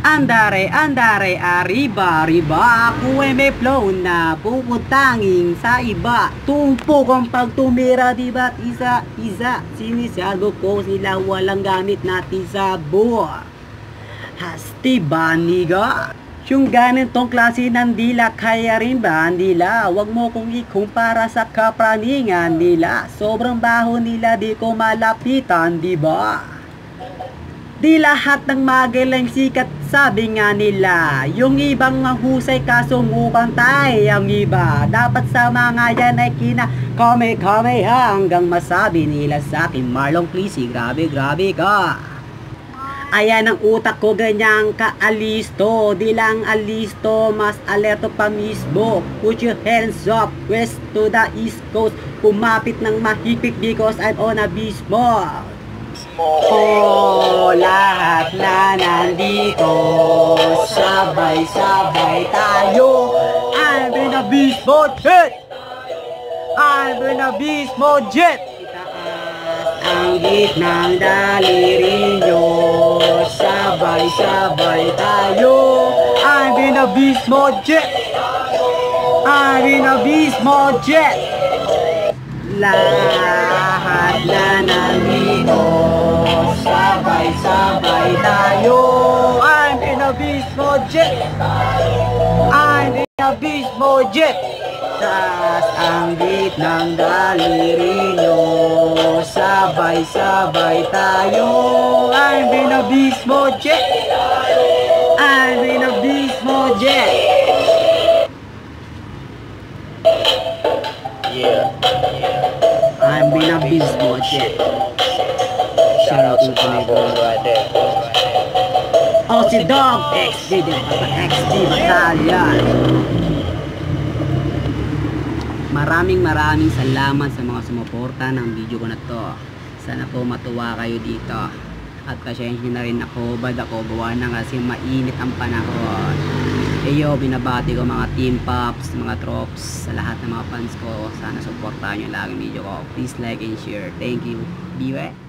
Andare, andare, arriba, arriba. Ako ay may flow na puputangin sa iba. Tumpok ang pagtumira, diba't isa-isa. Sinisago ko sila walang gamit natin sa buha. Hasti ba, niga? Yung ganitong klase ng dila, kaya rin ba nila? Huwag mo kong ikumpara sa kapraningan nila. Sobrang baho nila, di ko malapitan, diba? Di lahat ng magaling sikat, sabi nga nila. Yung ibang mahusay kaso mupantay ang iba. Dapat sa mga yan ay kina-kame-kame hanggang masabi nila sa akin, Marlon please, grabe ka. Ayan ang utak ko, ganyang ka-alisto. Di lang alisto, mas alerto pa mismo. Put your hands up, west to the east coast. Kumapit ng mahigpit because I'm on a beast mode. Oh, lahat na nandito, sabay-sabay tayo. I'm in a beast mode jet. I'm in a beast mode jet. Itaas ang gitnang daliri nyo, sabay-sabay tayo. I'm in a beast mode jet. I'm in a beast mode jet. Lahat na nandito, sabay-sabay tayo. I'm in a beast mode jet. I'm in a beast mode jet. Taas ang gitnang daliri nyo, sabay-sabay tayo. I'm in a beast mode jet. I'm in a beast mode jet. Yeah. I'm in a beast mode jet. Shout out to my boys right there. Oh, si Dog XD, XD Battalion. Maraming salamat sa mga sumuporta ng video ko na to. Sana po matuwa kayo dito. At pasensya na rin ako, bad ako gawa na kasi mainit ang panahon. Eyo, binabati ko mga team pops, mga tropes, sa lahat ng mga fans ko. Sana supportahan nyo lagi ang video ko. Please like and share. Thank you. Be well.